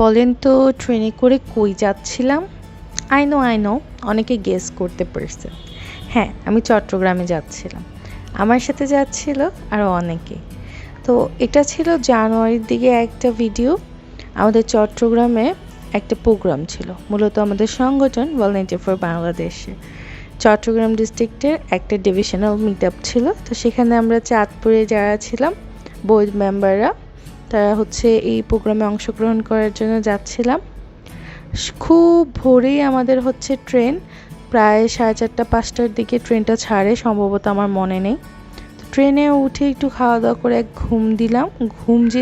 বলেন তো ট্রেনে করে কই যাচ্ছিলাম? আই নো অনেকে গেস করতে পারছে। হ্যাঁ, আমি চট্টগ্রামে যাচ্ছিলাম। আমার সাথে যাচ্ছিল আরও অনেকে। তো এটা ছিল জানুয়ারির দিকে একটা ভিডিও। আমাদের চট্টগ্রামে একটা প্রোগ্রাম ছিল, মূলত আমাদের সংগঠন ভলান্টিয়ার ফর বাংলাদেশে চট্টগ্রাম ডিস্ট্রিক্টের একটা ডিভিশনাল মিট আপ ছিল। তো সেখানে আমরা চাঁদপুরে যারা ছিলাম বোর্ড মেম্বাররা, তারা হচ্ছে এই প্রোগ্রামে অংশগ্রহণ করার জন্য যাচ্ছিলাম। খুব ভোরেই আমাদের হচ্ছে ট্রেন, প্রায় 4:30-5টার দিকে ট্রেনটা ছাড়ে, সম্ভবত আমার মনে নেই। তো ট্রেনে উঠে একটু খাওয়া দাওয়া করে এক ঘুম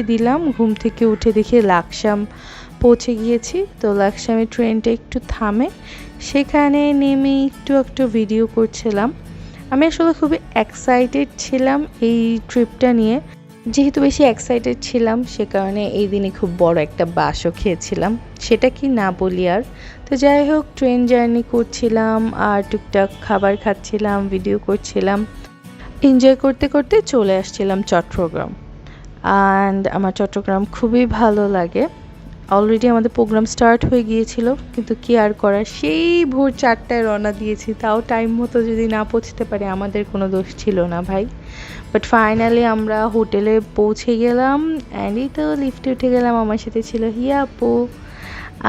দিলাম। ঘুম থেকে উঠে দেখি লাকসাম পৌঁছে গিয়েছি। তো লাকসামে ট্রেনটা একটু থামে, সেখানে নেমে একটু ভিডিও করছিলাম। আমি আসলে খুবই এক্সাইটেড ছিলাম এই ট্রিপটা নিয়ে। যেহেতু বেশি এক্সাইটেড ছিলাম, সে কারণে এই দিনে খুব বড় একটা বাসও খেয়েছিলাম, সেটা কি না বলি আর। তো যাই হোক, ট্রেন জার্নি করছিলাম আর টুকটাক খাবার খাচ্ছিলাম, ভিডিও করছিলাম, এনজয় করতে করতে চলে আসছিলাম চট্টগ্রাম। অ্যান্ড আমার চট্টগ্রাম খুবই ভালো লাগে। অলরেডি আমাদের প্রোগ্রাম স্টার্ট হয়ে গিয়েছিল, কিন্তু কি আর করার, সেই ভোর 4টায় রওনা দিয়েছি, তাও টাইম মতো যদি না পৌঁছতে পারি আমাদের কোনো দোষ ছিল না ভাই। বাট ফাইনালি আমরা হোটেলে পৌঁছে গেলাম অ্যান্ড এই তো লিফটে উঠে গেলাম। আমার সাথে ছিল হিয়া আপু,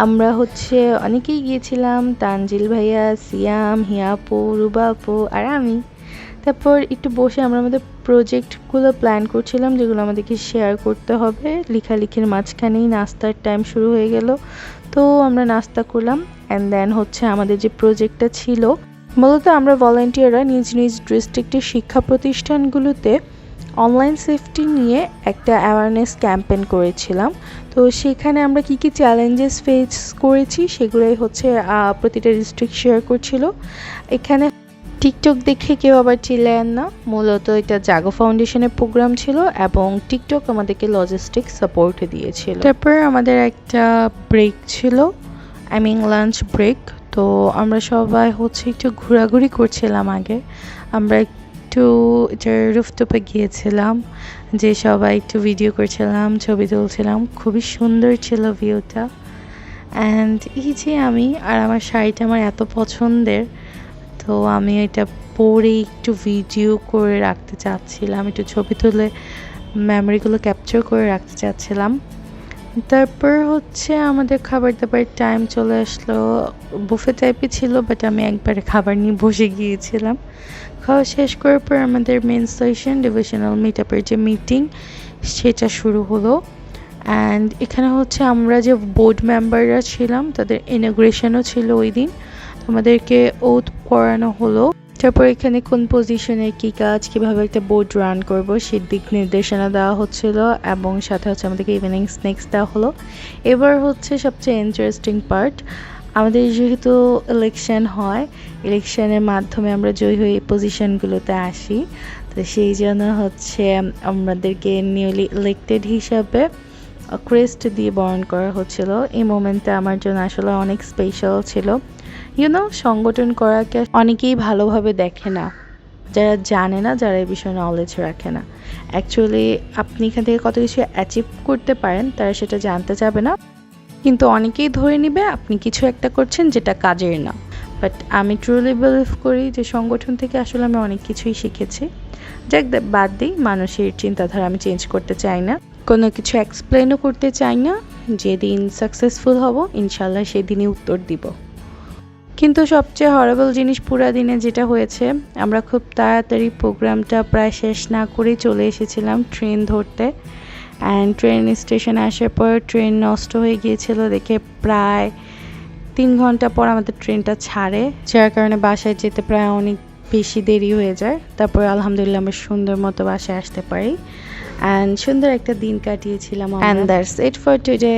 আমরা হচ্ছে অনেকেই গিয়েছিলাম, তানজিল ভাইয়া, সিয়াম, হিয়া আপু, রুবা আপু আর আমি। তারপর একটু বসে আমরা আমাদের প্রজেক্টগুলো প্ল্যান করছিলাম, যেগুলো আমাদেরকে শেয়ার করতে হবে। লেখালেখির মাঝখানেই নাস্তার টাইম শুরু হয়ে গেল। তো আমরা নাস্তা করলাম অ্যান্ড দেন হচ্ছে আমাদের যে প্রজেক্টটা ছিল, মূলত আমরা ভলান্টিয়াররা নিজ নিজ ডিস্ট্রিক্টের শিক্ষা প্রতিষ্ঠানগুলোতে অনলাইন সেফটি নিয়ে একটা অ্যাওয়ারনেস ক্যাম্পেইন করেছিলাম। তো সেখানে আমরা কি কি চ্যালেঞ্জেস ফেস করেছি সেগুলোই হচ্ছে প্রতিটা ডিস্ট্রিক্ট শেয়ার করছিল। এখানে টিকটক দেখে কেউ আবার চিল্লায়েন না, মূলত এটা জাগো ফাউন্ডেশনের প্রোগ্রাম ছিল এবং টিকটক আমাদেরকে লজিস্টিক সাপোর্ট দিয়েছিল। তারপর আমাদের একটা ব্রেক ছিল, লাঞ্চ ব্রেক। তো আমরা সবাই হচ্ছে একটু ঘোরাঘুরি করছিলাম। আগে আমরা একটু রুফটপে গিয়েছিলাম, যে সবাই একটু ভিডিও করছিলাম, ছবি তুলছিলাম, খুবই সুন্দর ছিল ভিউটা। অ্যান্ড এই যে আমি আর আমার শাড়িটা আমার এত পছন্দের, তো আমি এটা পরে একটু ভিডিও করে রাখতে চাচ্ছিলাম, একটু ছবি তুলে মেমোরিগুলো ক্যাপচার করে রাখতে চাচ্ছিলাম। তারপর হচ্ছে আমাদের খাবার দাবার টাইম চলে আসলো। বুফে টাইপই ছিল, বাট আমি একবারে খাবার নিয়ে বসে গিয়েছিলাম। খাওয়া শেষ করার পর আমাদের মেন সেশন ডিভিশনাল মিট আপের যে মিটিং, সেটা শুরু হলো। অ্যান্ড এখানে হচ্ছে আমরা যে বোর্ড মেম্বাররা ছিলাম তাদের ইনগ্রেশনও ছিল ওই দিন, আমাদেরকে ওথ করানো হলো। তারপর এখানে কোন পজিশনে কী কাজ, কীভাবে একটা বোর্ড রান করব সেই দিক নির্দেশনা দেওয়া হচ্ছিল এবং সাথে হচ্ছে আমাদেরকে ইভিনিং স্ন্যাক্স দেওয়া হলো। এবার হচ্ছে সবচেয়ে ইন্টারেস্টিং পার্ট, আমাদের যেহেতু ইলেকশন হয়, ইলেকশনের মাধ্যমে আমরা জয়ী হয়ে এই পজিশনগুলোতে আসি, তো সেই জন্য হচ্ছে আমাদেরকে নিউলি ইলেক্টেড হিসাবে ক্রেস্ট দিয়ে বরণ করা হচ্ছিল। এই মোমেন্টটা আমার জন্য আসলে অনেক স্পেশাল ছিল। সংগঠন করাকে অনেকেই ভালোভাবে দেখে না, যারা জানে না, যারা এই বিষয়ে নলেজ রাখে না। অ্যাকচুয়ালি আপনি এখান থেকে কত কিছু অ্যাচিভ করতে পারেন তারা সেটা জানতে চাবে না, কিন্তু অনেকেই ধরে নিবে আপনি কিছু একটা করছেন যেটা কাজের না। বাট আমি ট্রুলি বিলিভ করি যে সংগঠন থেকে আসলে আমি অনেক কিছুই শিখেছি। যাক, বাদ দিই, মানুষের চিন্তাধারা আমি চেঞ্জ করতে চাই না, কোনো কিছু এক্সপ্লেনও করতে চাই না। যেদিন সাকসেসফুল হব ইনশাল্লাহ সেদিনই উত্তর দিব। কিন্তু সবচেয়ে হরেবল জিনিস পুরা দিনে যেটা হয়েছে, আমরা খুব তাড়াতাড়ি প্রোগ্রামটা প্রায় শেষ না করেই চলে এসেছিলাম ট্রেন ধরতে। অ্যান্ড ট্রেন স্টেশনে আসার পর ট্রেন নষ্ট হয়ে গিয়েছিল দেখে প্রায় 3 ঘন্টা পর আমাদের ট্রেনটা ছাড়ে, যার কারণে বাসায় যেতে প্রায় অনেক বেশি দেরি হয়ে যায়। তারপরে আলহামদুলিল্লাহ আমরা সুন্দর মতো বাসায় আসতে পারি অ্যান্ড সুন্দর একটা দিন কাটিয়েছিলাম। And that's it for today.